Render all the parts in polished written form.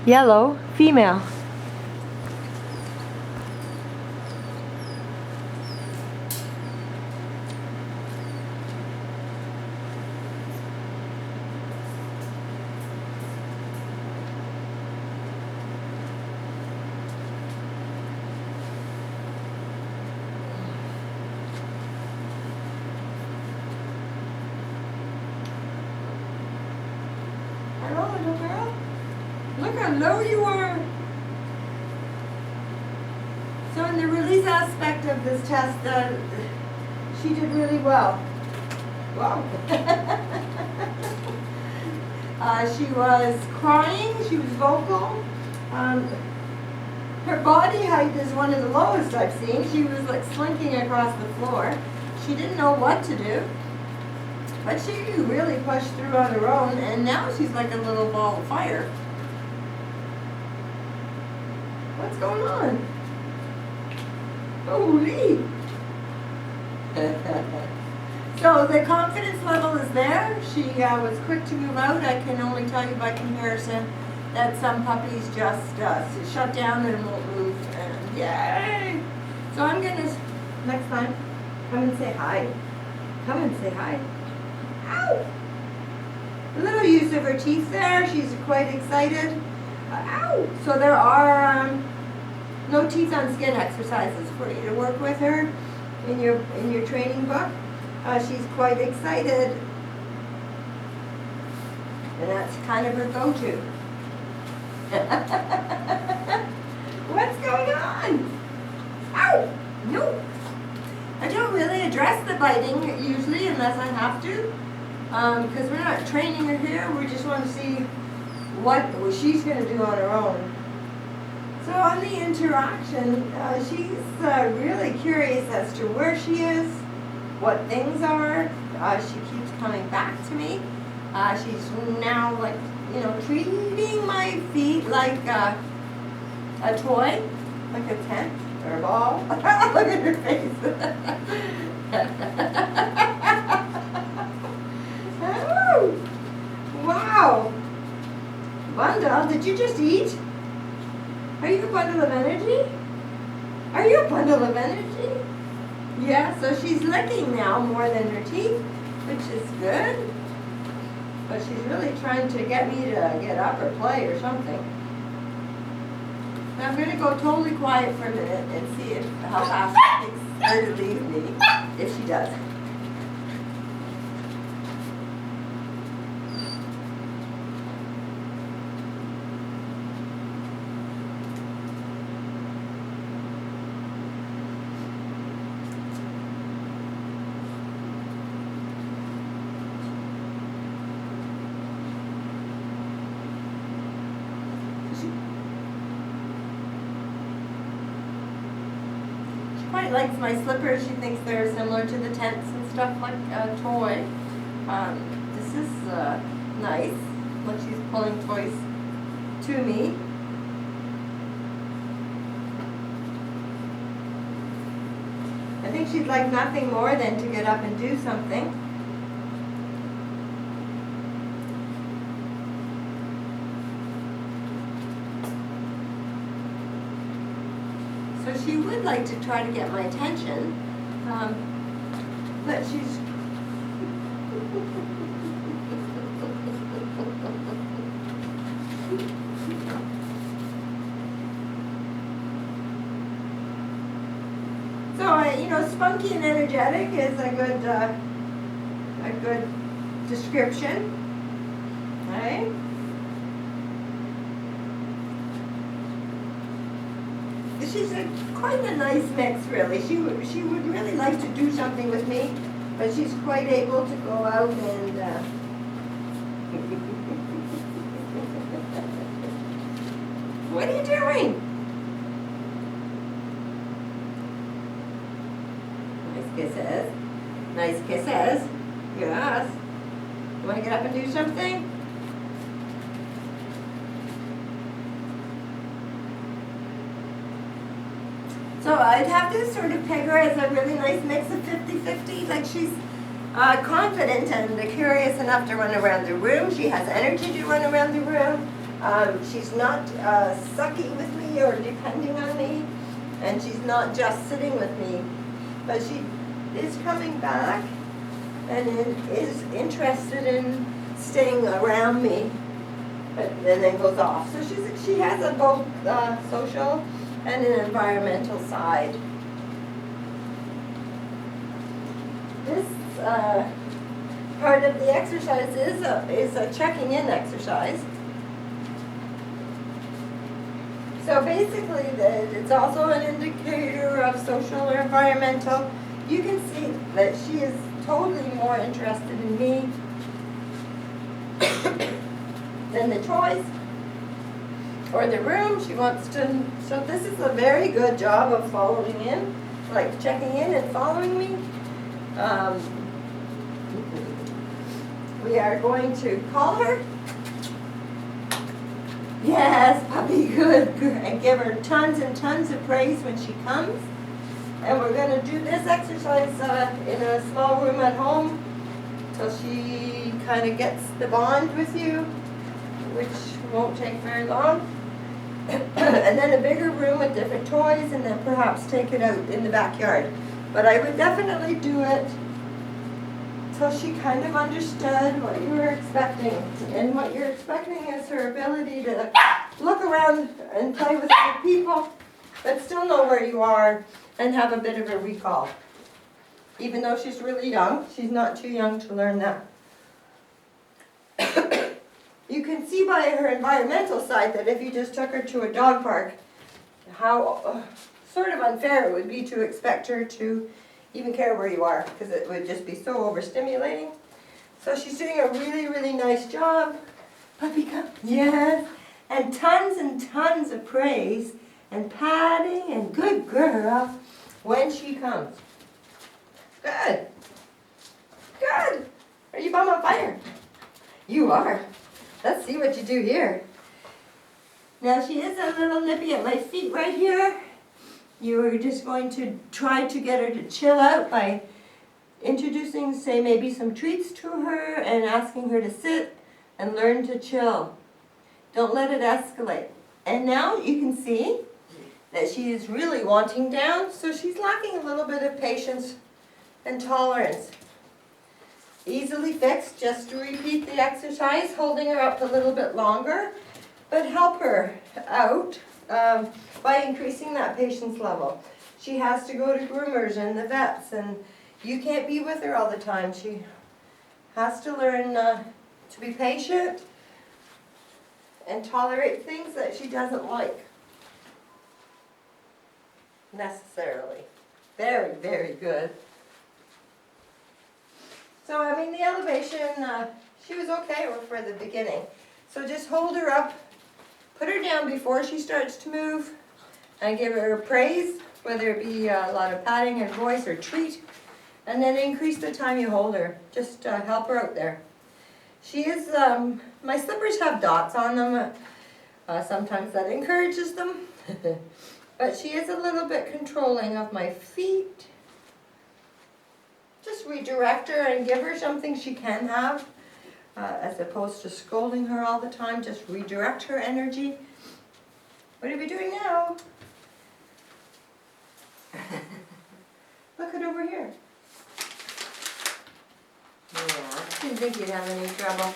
Yellow, female. Hello, little girl. Look how low you are. So in the release aspect of this test, she did really well. Wow. She was crying, she was vocal. Her body height is one of the lowest I've seen. She was like slinking across the floor. She didn't know what to do. But she really pushed through on her own, and now she's like a little ball of fire. What's going on? Holy! So the confidence level is there. She was quick to move out. I can only tell you by comparison that some puppies just shut down and won't move. And yay! So I'm gonna, next time, come and say hi. Come and say hi. Ow! A little use of her teeth there. She's quite excited. Ow! So there are no teeth on skin exercises for you to work with her in your training book. She's quite excited, and that's kind of her go-to. What's going on? Ow! No. I don't really address the biting usually unless I have to. Because we're not training her here, we just want to see what she's going to do on her own. So on the interaction, she's really curious as to where she is, what things are. She keeps coming back to me. She's now like, treating my feet like a toy, like a tent or a ball. Look at her face. Wow! Bundle, did you just eat? Are you a bundle of energy? Are you a bundle of energy? Yeah, so she's licking now more than her teeth, which is good. But she's really trying to get me to get up or play or something. Now I'm going to go totally quiet for a minute and see how fast she thinks her to leave me, if she does. Quite likes my slippers. She thinks they're similar to the tents and stuff, like a toy. This is nice. Like she's pulling toys to me. I think she'd like nothing more than to get up and do something. So she would like to try to get my attention, but she's so spunky and energetic is a good description, right? She's quite a nice mix, really. She would really like to do something with me, but she's quite able to go out and what are you doing? Nice kisses. Nice kisses. Yes. You want to get up and do something? So I'd have to sort of peg her as a really nice mix of 50-50. Like she's confident and curious enough to run around the room. She has energy to run around the room. She's not sucking with me or depending on me, and she's not just sitting with me, but she is coming back and is interested in staying around me, and then goes off. So she has a both social and an environmental side. This part of the exercise is a checking in exercise. So basically, it's also an indicator of social or environmental. You can see that she is totally more interested in me than the toys or the room. She wants to, so this is a very good job of following in, like checking in and following me. We are going to call her. Yes, puppy, good, and give her tons and tons of praise when she comes. And we're going to do this exercise in a small room at home till she kind of gets the bond with you, which won't take very long. And then a bigger room with different toys, and then perhaps take it out in the backyard. But I would definitely do it till she kind of understood what you were expecting. And what you're expecting is her ability to look around and play with other people, but still know where you are and have a bit of a recall. Even though she's really young, she's not too young to learn that. You can see by her environmental side that if you just took her to a dog park, how sort of unfair it would be to expect her to even care where you are, because it would just be so overstimulating. So she's doing a really, really nice job. Puppy, come. Yes. And tons of praise and patting and good girl when she comes. Good. Good. Are you bum on fire? You are. Let's see what you do here. Now she is a little nippy at my feet right here. You are just going to try to get her to chill out by introducing, say, maybe some treats to her and asking her to sit and learn to chill. Don't let it escalate. And now you can see that she is really wanting down, so she's lacking a little bit of patience and tolerance. Easily fixed, just to repeat the exercise, holding her up a little bit longer, but help her out by increasing that patience level. She has to go to groomers and the vets, and you can't be with her all the time. She has to learn to be patient and tolerate things that she doesn't like necessarily. Very, very good. So, I mean, the elevation, she was okay for the beginning. So just hold her up, put her down before she starts to move, and give her praise, whether it be a lot of patting her voice or treat, and then increase the time you hold her. Just help her out there. She is, my slippers have dots on them. Sometimes that encourages them. But she is a little bit controlling of my feet. Just redirect her and give her something she can have, as opposed to scolding her all the time. Just redirect her energy. What are we doing now? Look it over here. Yeah, didn't think you'd have any trouble.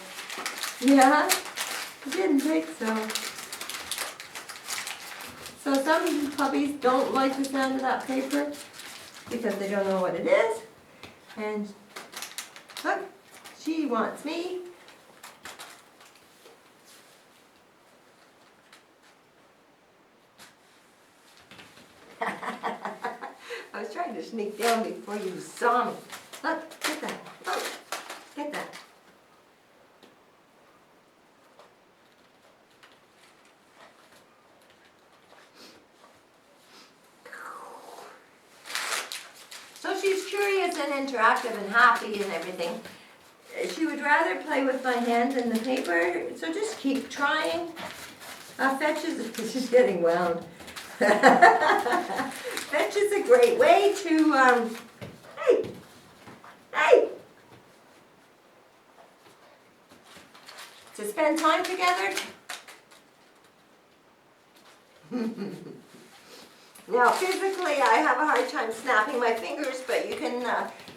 Yeah, didn't think so. So some puppies don't like the sound of that paper because they don't know what it is. And look, she wants me. I was trying to sneak down before you saw me. Look, get that. Look, get that. So she's curious and interactive and happy and everything. She would rather play with my hands and the paper, so just keep trying. Fetch is, she's getting wound. Fetch is a great way to, to spend time together. Now, physically, I have a hard time snapping my fingers, but you can,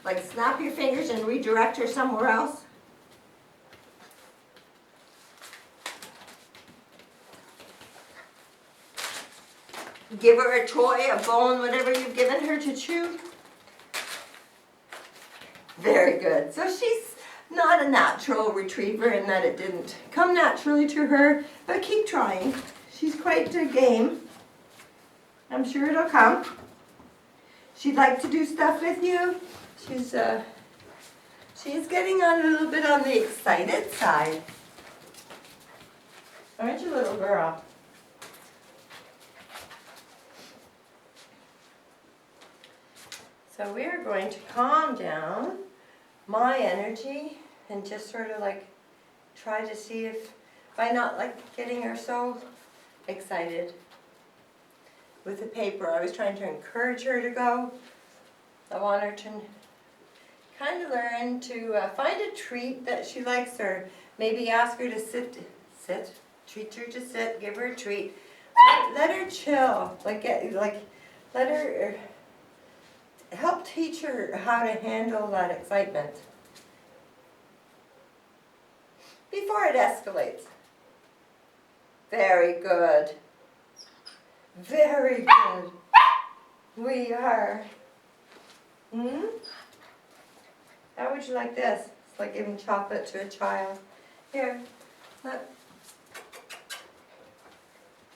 like, snap your fingers and redirect her somewhere else. Give her a toy, a bone, whatever you've given her to chew. Very good. So she's not a natural retriever in that it didn't come naturally to her, but keep trying. She's quite a game. I'm sure it'll come. She'd like to do stuff with you. She's getting on a little bit on the excited side. Aren't you, little girl? So we are going to calm down my energy and just sort of like try to see if, by not like getting her so excited with the paper. I was trying to encourage her to go. I want her to kind of learn to find a treat that she likes, or maybe ask her to sit, treat her to sit, give her a treat. Let her chill, let her, help teach her how to handle that excitement before it escalates. Very good. Very good. We are. How would you like this? It's like giving chocolate to a child. Here, look.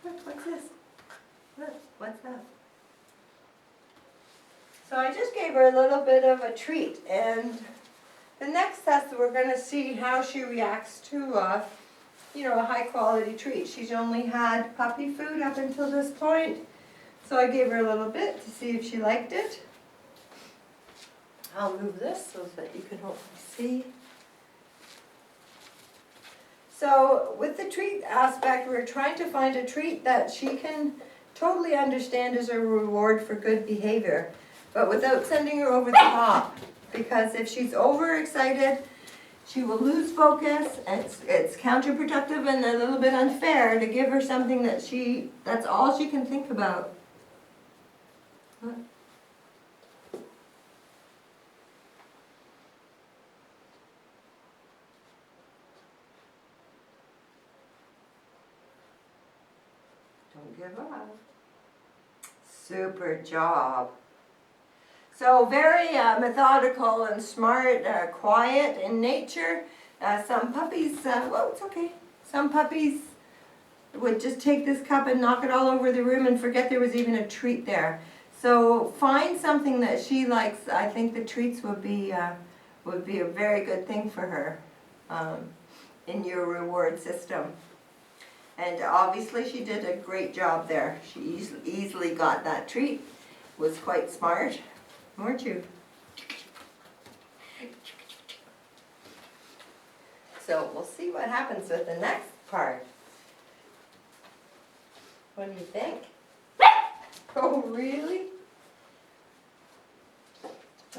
Look, what's this? Look, what's that? So I just gave her a little bit of a treat, and the next test we're going to see how she reacts to a high quality treat. She's only had puppy food up until this point, so I gave her a little bit to see if she liked it. I'll move this so that you can hopefully see. So with the treat aspect, we're trying to find a treat that she can totally understand as a reward for good behavior, but without sending her over the top, because if she's overexcited, she will lose focus, and it's counterproductive and a little bit unfair to give her something that's all she can think about. What? Don't give up. Super job. So very methodical and smart, quiet in nature. Some puppies, well, it's okay. Some puppies would just take this cup and knock it all over the room and forget there was even a treat there. So find something that she likes. I think the treats would be a very good thing for her in your reward system. And obviously she did a great job there. She easily got that treat. Was quite smart, weren't you? So we'll see what happens with the next part. What do you think? Oh, really?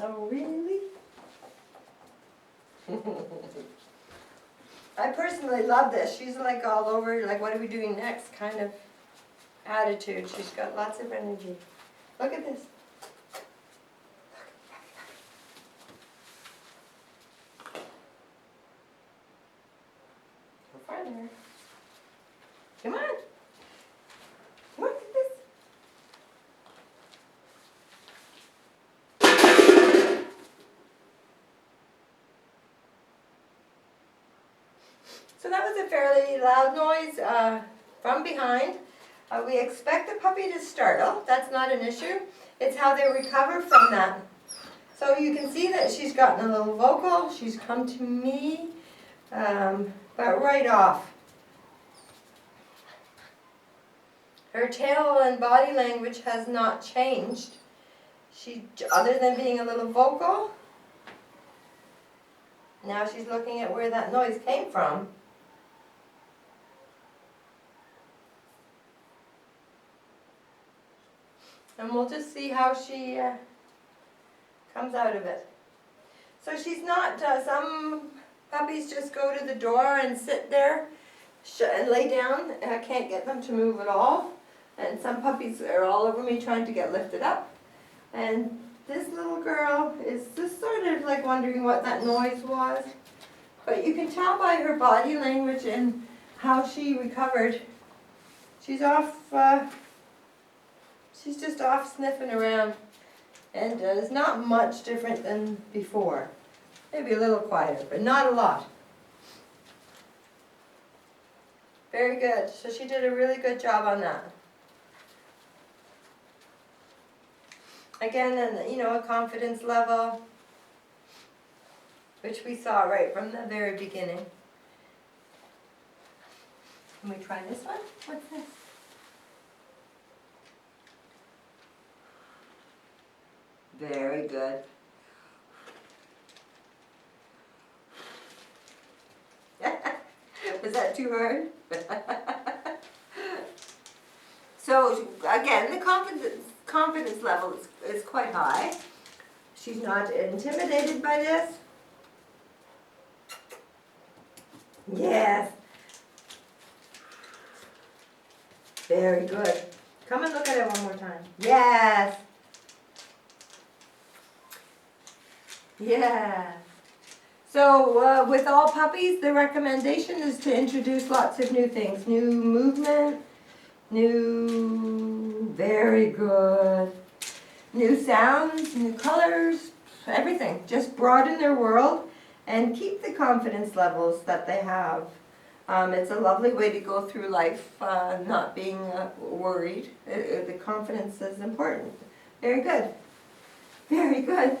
Oh, really? I personally love this. She's like all over, like, what are we doing next kind of attitude. She's got lots of energy. Look at this. Go farther. Come on. Look at this. So that was a fairly loud noise from behind. We expect the puppy to startle. That's not an issue. It's how they recover from that. So you can see that she's gotten a little vocal. She's come to me, but right off. Her tail and body language has not changed. She, other than being a little vocal, now she's looking at where that noise came from. And we'll just see how she comes out of it. So she's not, some puppies just go to the door and sit there and lay down. I can't get them to move at all. And some puppies are all over me trying to get lifted up. And this little girl is just sort of like wondering what that noise was. But you can tell by her body language and how she recovered. She's off, she's just off sniffing around. And it's not much different than before. Maybe a little quieter, but not a lot. Very good. So she did a really good job on that. Again, and you know, a confidence level, which we saw right from the very beginning. Can we try this one? What's this? Very good. Was that too hard? So again, the confidence level is quite high. She's not intimidated by this. Yes. Very good. Come and look at it one more time. Yes. Yeah. So with all puppies, the recommendation is to introduce lots of new things. New movement, very good. New sounds, new colors, everything. Just broaden their world and keep the confidence levels that they have. It's a lovely way to go through life, not being worried. The confidence is important. Very good. Very good.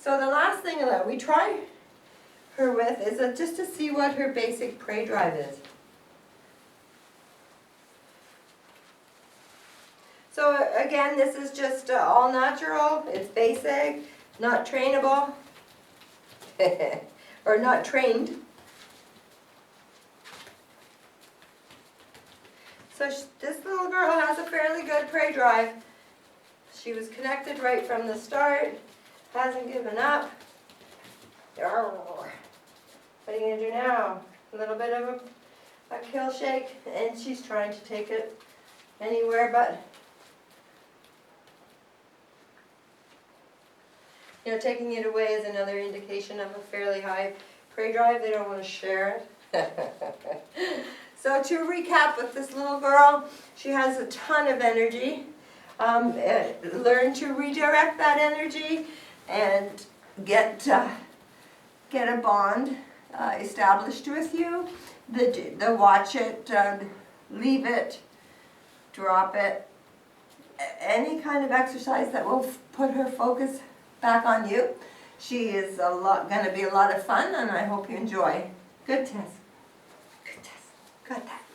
So the last thing that we try her with is just to see what her basic prey drive is. So again, this is just all natural. It's basic, not trainable, or not trained. So this little girl has a fairly good prey drive. She was connected right from the start. Hasn't given up. What are you going to do now? A little bit of a kill shake, and she's trying to take it anywhere but. You know, taking it away is another indication of a fairly high prey drive. They don't want to share it. So to recap with this little girl, she has a ton of energy. Learn to redirect that energy and get a bond established with you. The watch it, leave it, drop it. Any kind of exercise that will put her focus back on you. She is going to be a lot of fun, and I hope you enjoy. Good, Tess. Good, Tess. Good, Tess.